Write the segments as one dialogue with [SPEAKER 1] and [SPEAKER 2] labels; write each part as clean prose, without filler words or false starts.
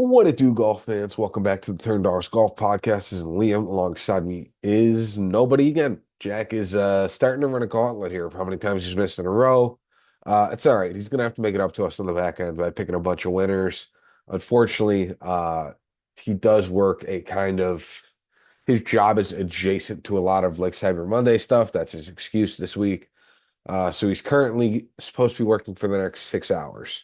[SPEAKER 1] What it do, golf fans? Welcome back to the Turn Dollars Golf Podcast. This is Liam. Alongside me is nobody again. Jack is starting to run a gauntlet here of how many times he's missed in a row. It's all right. He's gonna have to make it up to us on the back end by picking a bunch of winners. Unfortunately, he does work a kind of his job is adjacent to a lot of like Cyber Monday stuff. That's his excuse this week. So he's currently supposed to be working for the next 6 hours.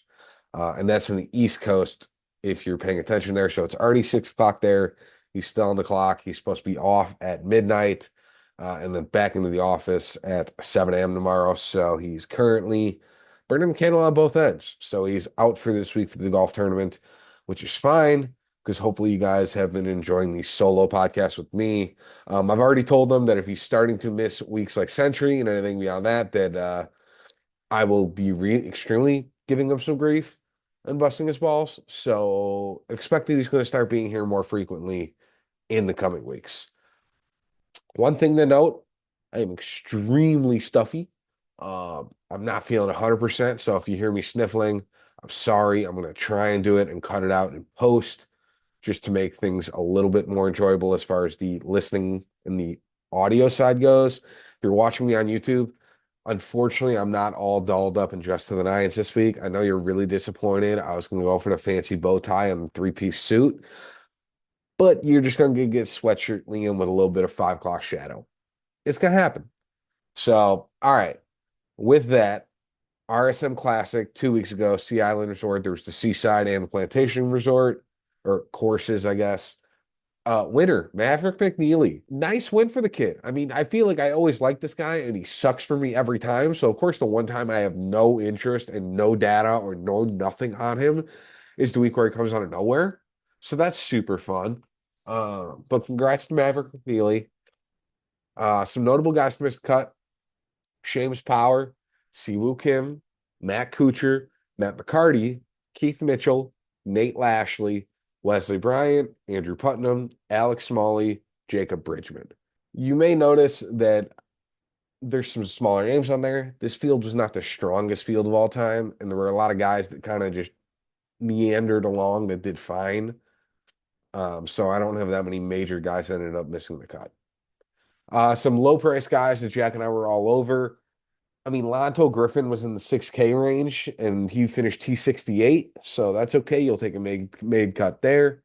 [SPEAKER 1] And that's in the East Coast if you're paying attention there. So it's already 6 o'clock there. He's still on the clock. He's supposed to be off at midnight and then back into the office at 7 a.m. tomorrow. So he's currently burning the candle on both ends. So he's out for this week for the golf tournament, which is fine because hopefully you guys have been enjoying these solo podcasts with me. I've already told them that if he's starting to miss weeks like Century and anything beyond that, I will be extremely giving him some grief and busting his balls. So expect that he's going to start being here more frequently in the coming weeks. One thing to note, I am extremely stuffy. I'm not feeling 100%. So if you hear me sniffling, I'm sorry. I'm going to try and do it and cut it out in post just to make things a little bit more enjoyable as far as the listening and the audio side goes. If you're watching me on YouTube, unfortunately, I'm not all dolled up and dressed to the nines this week. I know you're really disappointed. I was going to go for the fancy bow tie and the three-piece suit, but you're just going to get sweatshirt Liam with a little bit of 5 o'clock shadow. It's going to happen. So, all right. With that, RSM Classic 2 weeks ago, Sea Island Resort. There was the Seaside and the Plantation Resort, or courses, I guess. Winner, Maverick McNeely. Nice win for the kid. I mean, I feel like I always like this guy and he sucks for me every time. So, of course, the one time I have no interest and no data or no nothing on him is the week where he comes out of nowhere. So that's super fun. But congrats to Maverick McNeely. Some notable guys to miss the cut. Seamus Power, Siwoo Kim, Matt Kuchar, Matt McCarty, Keith Mitchell, Nate Lashley, Wesley Bryant, Andrew Putnam, Alex Smalley, Jacob Bridgman. You may notice that there's some smaller names on there. This field was not the strongest field of all time, and there were a lot of guys that kind of just meandered along that did fine. So I don't have that many major guys that ended up missing the cut. Some low price guys that Jack and I were all over. I mean, Lonto Griffin was in the 6K range and he finished T68, so that's okay. You'll take a made cut there.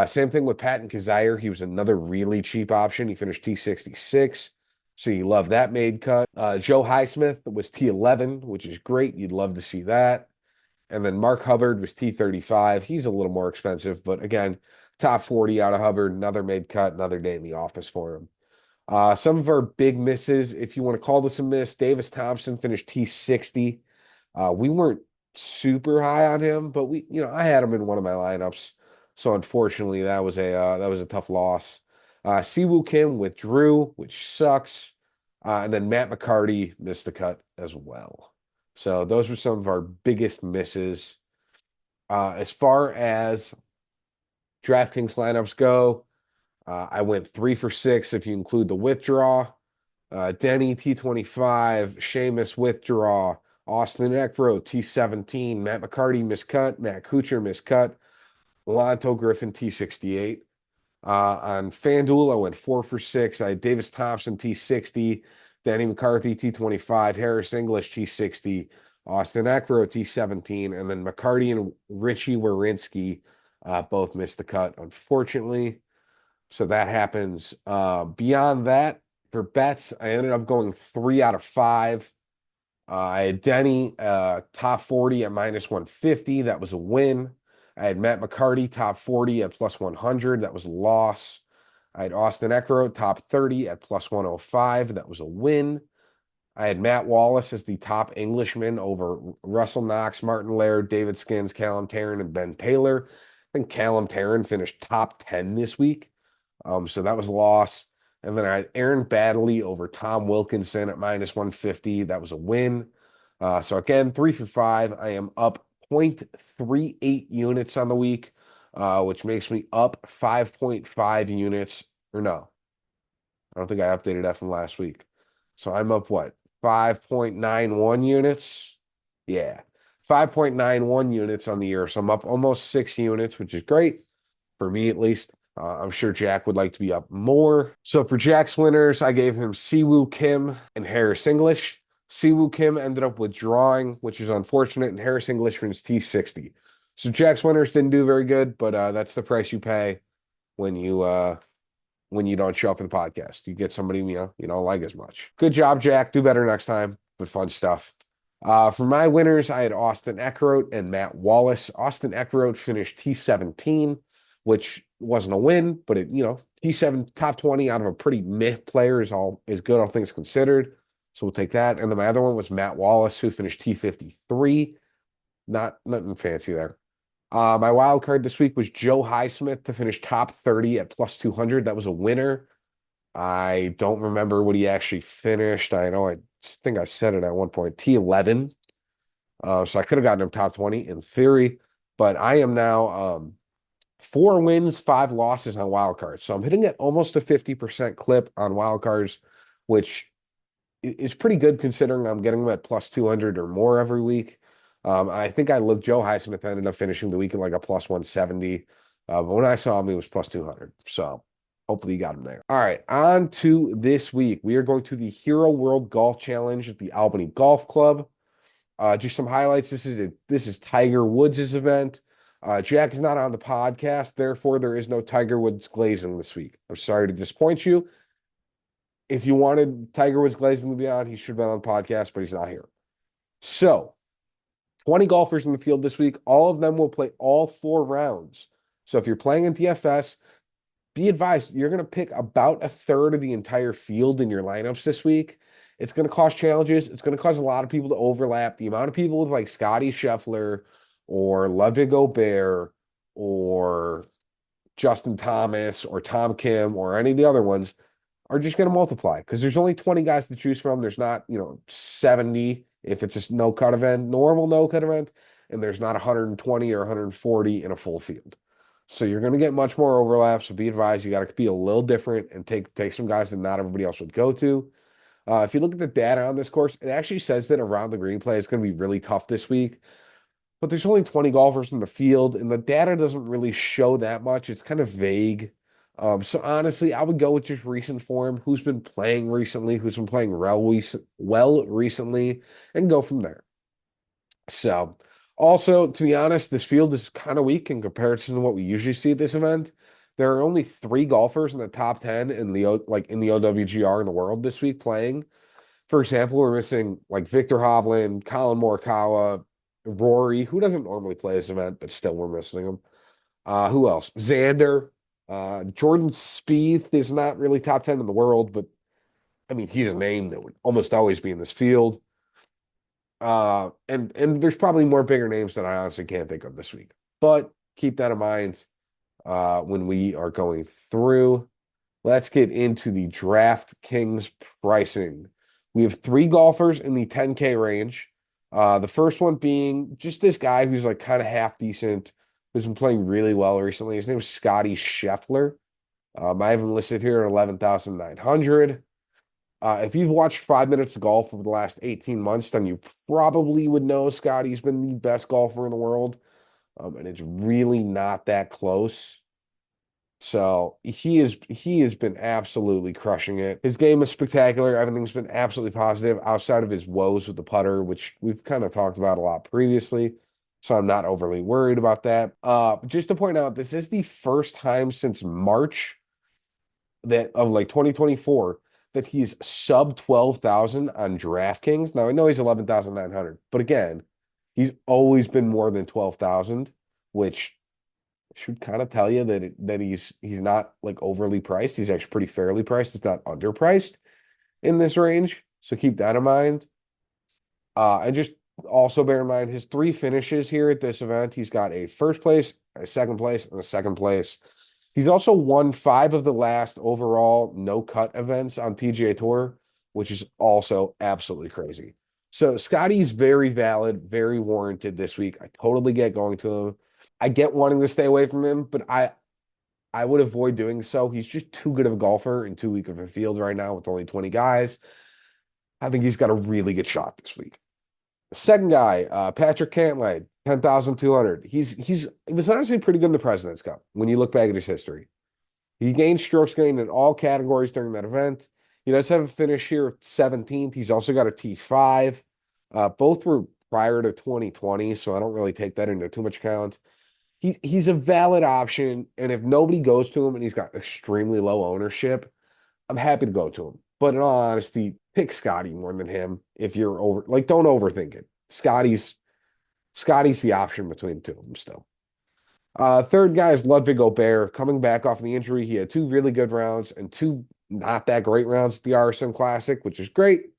[SPEAKER 1] Same thing with Patton Kizzire. He was another really cheap option. He finished T66, so you love that made cut. Joe Highsmith was T11, which is great. You'd love to see that. And then Mark Hubbard was T35. He's a little more expensive, but again, top 40 out of Hubbard, another made cut, another day in the office for him. Some of our big misses, if you want to call this a miss, Davis Thompson finished T60. We weren't super high on him, but I had him in one of my lineups. So unfortunately, that was a tough loss. Siwoo Kim withdrew, which sucks. And then Matt McCarty missed the cut as well. So those were some of our biggest misses. As far as DraftKings lineups go, I went 3 for 6 if you include the withdraw. Denny T25, Seamus withdraw, Austin Eckroat T17, Matt McCarty miscut, Matt Kuchar miscut, Lonto Griffin T68. On FanDuel, I went 4 for 6. I had Davis Thompson T60, Danny McCarthy T25, Harris English T60, Austin Eckroat T17, and then McCarty and Richie Werenski both missed the cut, unfortunately. So that happens. Beyond that, for bets, I ended up going 3 out of 5. I had Denny top 40 at -150. That was a win. I had Matt McCarty top 40 at +100. That was a loss. I had Austin Eckroat top 30 at +105. That was a win. I had Matt Wallace as the top Englishman over Russell Knox, Martin Laird, David Skins, Callum Tarrant, and Ben Taylor. I think Callum Tarrant finished top 10 this week. So that was a loss. And then I had Aaron Baddeley over Tom Wilkinson at -150. That was a win. So again, 3 for 5. I am up 0.38 units on the week, which makes me up 5.5 units. Or no, I don't think I updated that from last week. So I'm up what? 5.91 units? Yeah. 5.91 units on the year. So I'm up almost 6 units, which is great for me at least. I'm sure Jack would like to be up more. So for Jack's winners, I gave him Siwoo Kim and Harris English. Siwoo Kim ended up withdrawing, which is unfortunate, and Harris English finished T60. So Jack's winners didn't do very good, but that's the price you pay when you don't show up in the podcast. You get somebody you don't like as much. Good job, Jack. Do better next time. But fun stuff. For my winners, I had Austin Eckroat and Matt Wallace. Austin Eckroat finished T17, which wasn't a win, but T7 top 20 out of a pretty meh player is good, all things considered. So we'll take that. And then my other one was Matt Wallace, who finished T53. Nothing fancy there. My wild card this week was Joe Highsmith to finish top 30 at plus 200. That was a winner. I don't remember what he actually finished. I know I think I said it at one point, T11. So I could have gotten him top 20 in theory, but I am now 4 wins, 5 losses on wild cards. So I'm hitting at almost a 50% clip on wild cards, which is pretty good considering I'm getting them at plus 200 or more every week. I think Joe Highsmith ended up finishing the week at like a plus 170. But when I saw him, he was plus 200. So hopefully you got him there. All right, on to this week. We are going to the Hero World Golf Challenge at the Albany Golf Club. Just some highlights. This is Tiger Woods' event. Jack is not on the podcast, therefore there is no Tiger Woods glazing this week. I'm sorry to disappoint you. If you wanted Tiger Woods glazing to be on, he should have been on the podcast, but he's not here. So 20 golfers in the field this week. All of them will play all 4 rounds. So if you're playing in DFS, be advised, you're going to pick about a third of the entire field in your lineups this week. It's going to cause challenges. It's going to cause a lot of people to overlap. The amount of people with like Scotty Scheffler or Ludwig Gobert or Justin Thomas or Tom Kim or any of the other ones are just going to multiply because there's only 20 guys to choose from. There's not, 70 if it's a no-cut event, normal no-cut event, and there's not 120 or 140 in a full field. So you're going to get much more overlap. So be advised, you got to be a little different and take some guys that not everybody else would go to. If you look at the data on this course, it actually says that around the green play is going to be really tough this week. But there's only 20 golfers in the field, and the data doesn't really show that much. It's kind of vague. So honestly, I would go with just recent form, who's been playing recently, who's been playing well recently, and go from there. So also, to be honest, this field is kind of weak in comparison to what we usually see at this event. There are only 3 golfers in the top 10 in the OWGR in the world this week playing. For example, we're missing like Victor Hovland, Colin Morikawa, Rory, who doesn't normally play this event, but still we're missing him. Who else? Xander. Jordan Spieth is not really top 10 in the world, but I mean, he's a name that would almost always be in this field. And there's probably more bigger names that I honestly can't think of this week. But keep that in mind when we are going through. Let's get into the DraftKings pricing. We have 3 golfers in the 10K range. The first one being just this guy who's like kind of half decent, who's been playing really well recently. His name is Scotty Scheffler. I have him listed here at 11,900. If you've watched 5 Minutes of Golf over the last 18 months, then you probably would know Scotty's been the best golfer in the world. And it's really not that close. So he has been absolutely crushing it. His game is spectacular. Everything's been absolutely positive outside of his woes with the putter, which we've kind of talked about a lot previously. So I'm not overly worried about that. Just to point out, this is the first time since March of like 2024 that he's sub 12,000 on DraftKings. Now I know he's 11,900, but again, he's always been more than 12,000, which should kind of tell you that he's not like overly priced. He's actually pretty fairly priced. It's not underpriced in this range. So keep that in mind. And just also bear in mind his 3 finishes here at this event. He's got a first place, a second place, and a second place. He's also won 5 of the last overall no-cut events on PGA Tour, which is also absolutely crazy. So Scotty's very valid, very warranted this week. I totally get going to him. I get wanting to stay away from him, but I would avoid doing so. He's just too good of a golfer and too weak of a field right now with only 20 guys. I think he's got a really good shot this week. Second guy, Patrick Cantlay, 10,200. He was honestly pretty good in the President's Cup when you look back at his history. He gained strokes gained in all categories during that event. He does have a finish here of 17th. He's also got a T5. Both were prior to 2020, so I don't really take that into too much account. He's a valid option, and if nobody goes to him and he's got extremely low ownership, I'm happy to go to him. But in all honesty, pick Scotty more than him if you're don't overthink it. Scotty's the option between the two of them still. Third guy is Ludwig Aubert coming back off the injury. He had two really good rounds and two not that great rounds at the RSM Classic, which is great.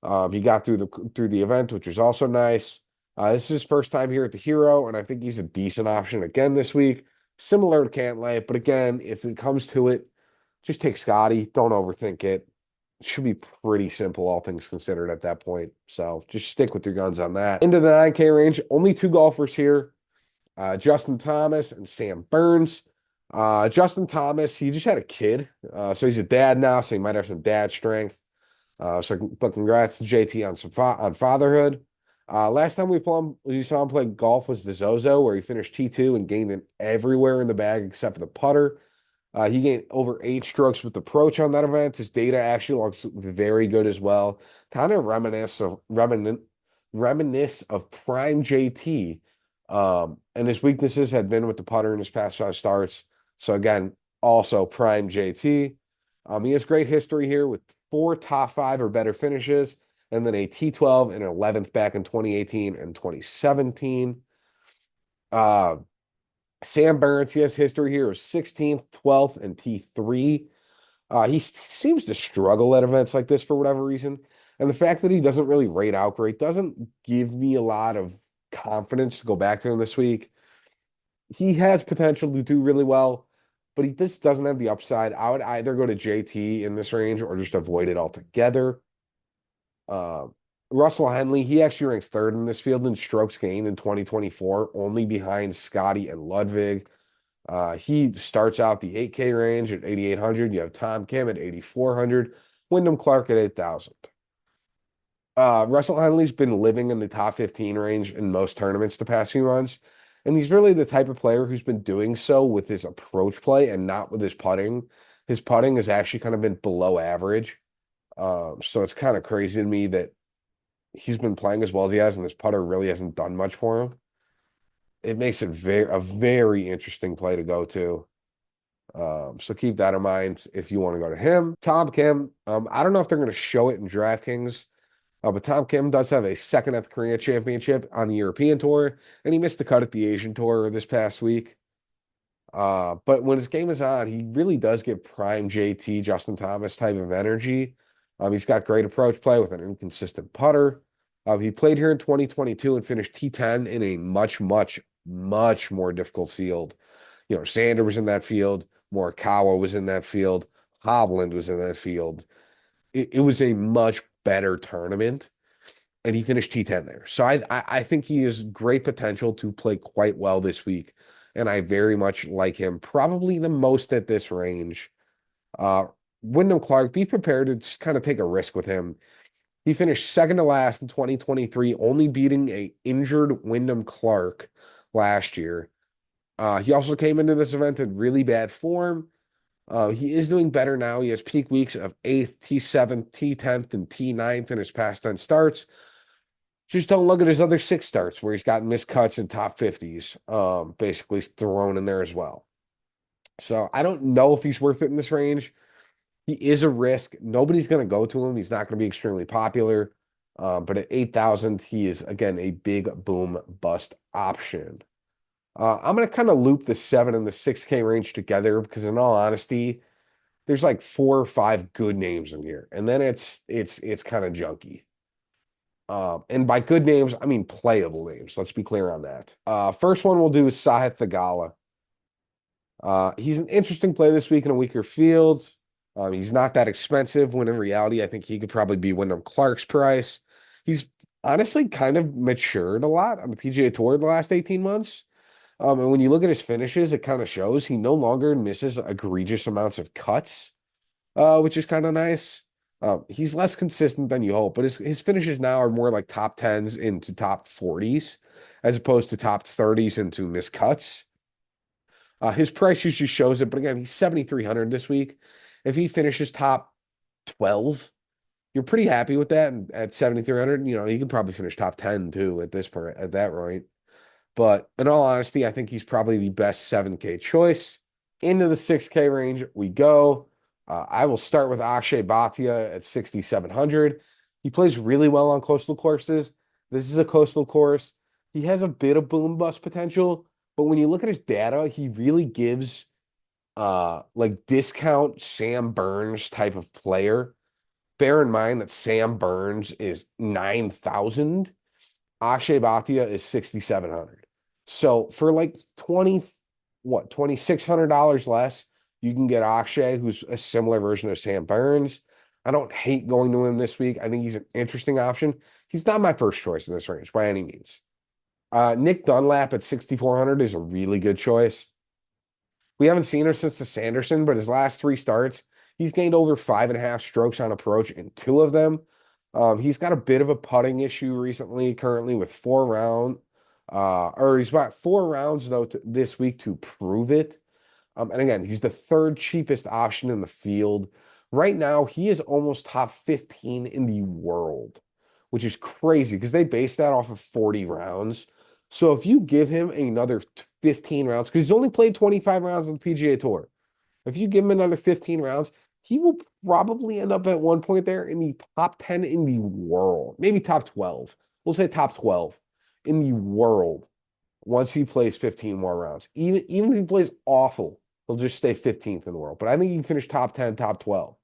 [SPEAKER 1] He got through the event, which was also nice. This is his first time here at the Hero, and I think he's a decent option again this week. Similar to Cantlay, but again, if it comes to it, just take Scotty. Don't overthink it. It should be pretty simple, all things considered, at that point. So just stick with your guns on that. Into the 9K range, only two golfers here. Justin Thomas and Sam Burns. Justin Thomas, he just had a kid. So he's a dad now, so he might have some dad strength. But congrats to JT on on fatherhood. Last time we saw him play golf was the Zozo, where he finished T2 and gained it everywhere in the bag except for the putter. He gained over 8 strokes with the approach on that event. His data actually looks very good as well. Kind of reminisce of Prime JT. And his weaknesses had been with the putter in his past 5 starts. So again, also Prime JT. He has great history here with 4 top 5 or better finishes, and then a T12 and an 11th back in 2018 and 2017. Sam Burns, he has history here of 16th, 12th, and T3. He seems to struggle at events like this for whatever reason. And the fact that he doesn't really rate out great doesn't give me a lot of confidence to go back to him this week. He has potential to do really well, but he just doesn't have the upside. I would either go to JT in this range or just avoid it altogether. Russell Henley, he actually ranks third in this field in strokes gained in 2024, only behind Scotty and Ludwig. He starts out the 8K range at 8,800. You have Tom Kim at 8,400, Wyndham Clark at 8,000. Russell Henley's been living in the top 15 range in most tournaments the past few months. And he's really the type of player who's been doing so with his approach play and not with his putting. His putting has actually kind of been below average. So it's kind of crazy to me that he's been playing as well as he has, and his putter really hasn't done much for him. It makes it a very interesting play to go to. So keep that in mind if you want to go to him. Tom Kim, I don't know if they're going to show it in DraftKings, but Tom Kim does have a second at the Korea Championship on the European Tour, and he missed the cut at the Asian Tour this past week. But when his game is on, he really does give prime JT Justin Thomas type of energy. He's got great approach play with an inconsistent putter. He played here in 2022 and finished T10 in a much, much, much more difficult field. You know, Sander was in that field. Morikawa was in that field. Hovland was in that field. It was a much better tournament, and he finished T10 there. So I think he has great potential to play quite well this week, and I very much like him, probably the most at this range. Wyndham Clark, be prepared to just kind of take a risk with him. He finished second to last in 2023, only beating a injured Wyndham Clark last year. He also came into this event in really bad form. He is doing better now. He has peak weeks of 8th, T7th, T10th, and T9th in his past 10 starts. Just don't look at his other 6 starts where he's got missed cuts in top 50s, basically thrown in there as well. So I don't know if he's worth it in this range. He is a risk. Nobody's going to go to him. He's not going to be extremely popular. But at 8,000, he is, again, a big boom bust option. I'm going to kind of loop the 7 and the 6K range together because, in all honesty, there's like 4 or 5 good names in here, and then it's kind of junky. And by good names, I mean playable names. Let's be clear on that. First one we'll do is Sahith Theegala. He's an interesting play this week in a weaker field. He's not that expensive when in reality, I think he could probably be Wyndham Clark's price. He's honestly kind of matured a lot on the PGA Tour the last 18 months. And when you look at his finishes, it kind of shows he no longer misses egregious amounts of cuts, which is kind of nice. He's less consistent than you hope, but his finishes now are more like top 10s into top 40s as opposed to top 30s into miscuts. His price usually shows it, but again, he's 7,300 this week. If he finishes top 12, you're pretty happy with that. And at 7,300, he can probably finish top 10 too at this point, at that rate. But in all honesty, I think he's probably the best 7K choice. Into the 6K range we go. I will start with Akshay Bhatia at 6,700. He plays really well on coastal courses. This is a coastal course. He has a bit of boom bust potential, but when you look at his data, he really gives like discount Sam Burns type of player. Bear in mind that Sam Burns is 9,000. Akshay Bhatia is 6,700. So for like 20, what, $2,600 less, you can get Akshay, who's a similar version of Sam Burns. I don't hate going to him this week. I think he's an interesting option. He's not my first choice in this range by any means. Nick Dunlap at 6,400 is a really good choice. We haven't seen him since the Sanderson, but his last three starts, he's gained over 5.5 strokes on approach in two of them. He's got a bit of a putting issue recently, currently with he's about 4 rounds though this week to prove it. And again, he's the third cheapest option in the field. Right now, he is almost top 15 in the world, which is crazy because they base that off of 40 rounds. So if you give him another 15 rounds, because he's only played 25 rounds on the PGA Tour, if you give him another 15 rounds, he will probably end up at one point there in the top 10 in the world, maybe top 12. We'll say top 12 in the world once he plays 15 more rounds. Even if he plays awful, he'll just stay 15th in the world. But I think he can finish top 10, top 12.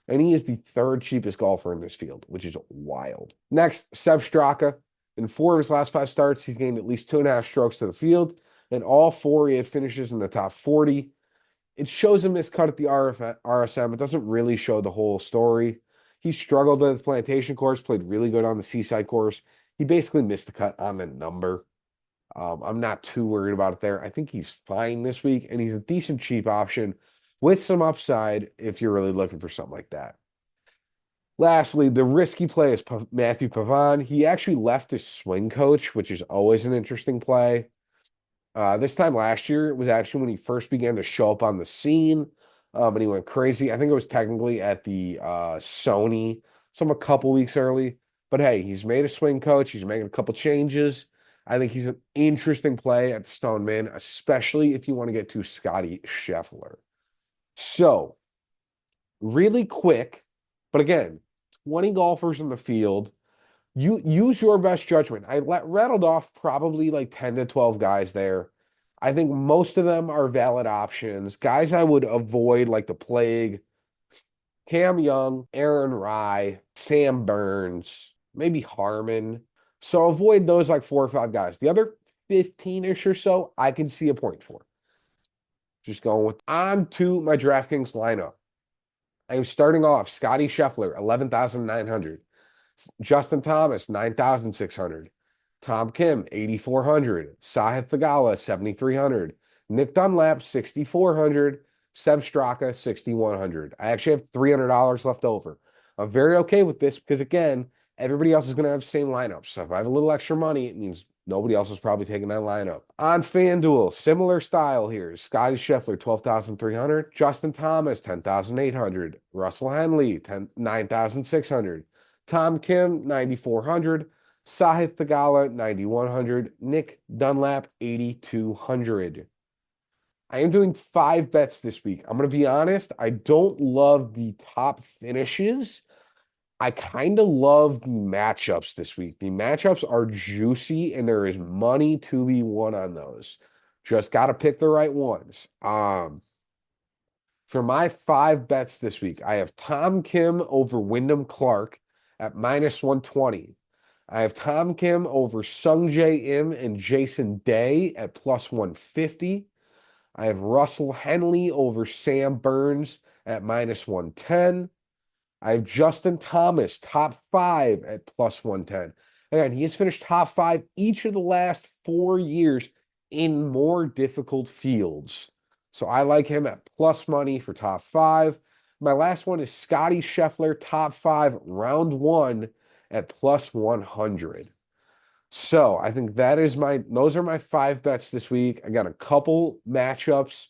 [SPEAKER 1] And he is the third cheapest golfer in this field, which is wild. Next, Seb Straka. In 4 of his last 5 starts, he's gained at least 2.5 strokes to the field. And all 4 he had finishes in the top 40. It shows a miscut at the RSM. It doesn't really show the whole story. He struggled with the Plantation course, played really good on the Seaside course. He basically missed the cut on the number. I'm not too worried about it there. I think he's fine this week, and he's a decent cheap option with some upside if you're really looking for something like that. Lastly, the risky play is Matthew Pavon. He actually left his swing coach, which is always an interesting play. This time last year, it was actually when he first began to show up on the scene, and he went crazy. I think it was technically at the Sony, some a couple weeks early. But hey, he's made a swing coach. He's making a couple changes. I think he's an interesting play at the Stoneman, especially if you want to get to Scotty Scheffler. So, really quick, but again, 20 golfers in the field. You use your best judgment. I rattled off probably like 10 to 12 guys there. I think most of them are valid options. Guys I would avoid like the plague. Cam Young, Aaron Rai, Sam Burns, maybe Harmon. So avoid those like 4 or 5 guys. The other 15-ish or so, I can see a point for. Just going with on to my DraftKings lineup. I am starting off Scotty Scheffler, 11,900. Justin Thomas, 9,600. Tom Kim, 8,400. Sahith Theegala, 7,300. Nick Dunlap, 6,400. Seb Straka, 6,100. I actually have $300 left over. I'm very okay with this because, again, everybody else is going to have the same lineup. So if I have a little extra money, it means nobody else is probably taking that lineup. On FanDuel, similar style here. Scotty Scheffler, 12,300. Justin Thomas, 10,800. Russell Henley, 9,600. Tom Kim, 9,400. Sahith Theegala, 9,100. Nick Dunlap, 8,200. I am doing 5 bets this week. I'm going to be honest. I don't love the top finishes. I kind of love the matchups this week. The matchups are juicy, and there is money to be won on those. Just got to pick the right ones. For my 5 bets this week, I have Tom Kim over Wyndham Clark at -120. I have Tom Kim over Sungjae Im and Jason Day at +150. I have Russell Henley over Sam Burns at -110. I have Justin Thomas, top 5 at +110. Again, he has finished top 5 each of the last 4 years in more difficult fields. So I like him at plus money for top 5. My last one is Scotty Scheffler, top five, round one at plus 100. So I think those are my five bets this week. I got a couple matchups,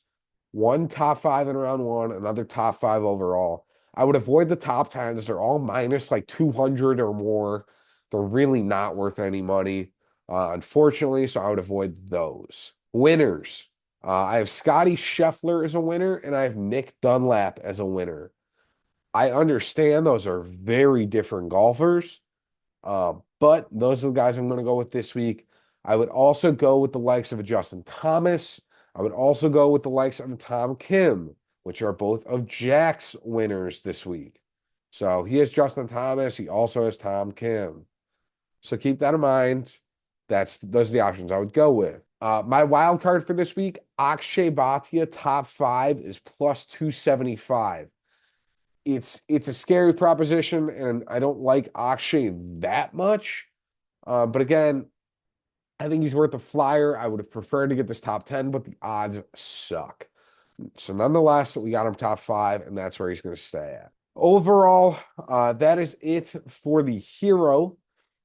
[SPEAKER 1] one top five in round one, another top five overall. I would avoid the top 10s. They're all minus like 200 or more. They're really not worth any money, unfortunately. So I would avoid those. Winners. I have Scotty Scheffler as a winner, and I have Nick Dunlap as a winner. I understand those are very different golfers. But those are the guys I'm going to go with this week. I would also go with the likes of a Justin Thomas. I would also go with the likes of Tom Kim, which are both of Jack's winners this week. So he has Justin Thomas. He also has Tom Kim. So keep that in mind. Those are the options I would go with. My wild card for this week, Akshay Bhatia, top five, is plus 275. It's a scary proposition, and I don't like Akshay that much. But again, I think he's worth a flyer. I would have preferred to get this top 10, but the odds suck. So nonetheless, we got him top five, and that's where he's going to stay at. Overall, that is it for the Hero.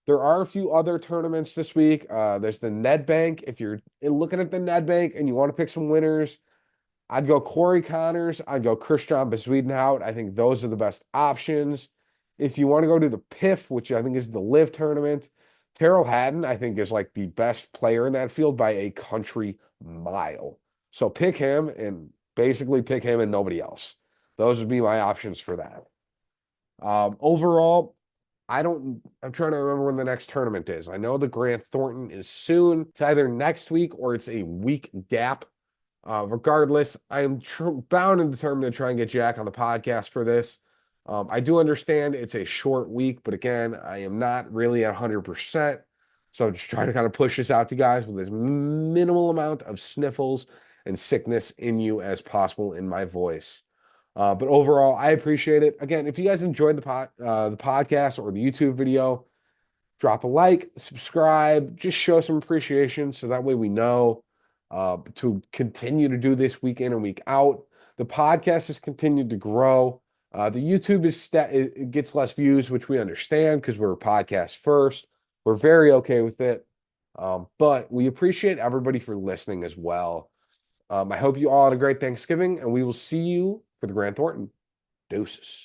[SPEAKER 1] There are a few other tournaments this week. There's the Nedbank. If you're looking at the Nedbank and you want to pick some winners, I'd go Corey Connors. I'd go Christian Bezuidenhout. I think those are the best options. If you want to go to the PIF, which I think is the live tournament, Terrell Hatton, I think, is like the best player in that field by a country mile. So pick him and basically pick him and nobody else. Those would be my options for that. Overall, I'm trying to remember when the next tournament is. I know the Grant Thornton is soon. It's either next week or it's a week gap. Regardless, I am bound and determined to try and get Jack on the podcast for this. I do understand it's a short week, but again, I am not really at 100%. So I'm just trying to kind of push this out to guys with as minimal amount of sniffles and sickness in you as possible in my voice. But overall, I appreciate it. Again, if you guys enjoyed the podcast or the YouTube video, drop a like, subscribe, just show some appreciation so that way we know to continue to do this week in and week out. The podcast has continued to grow. The YouTube it gets less views, which we understand because we're a podcast first. We're very okay with it. But we appreciate everybody for listening as well. I hope you all had a great Thanksgiving, and we will see you for the Grant Thornton. Deuces.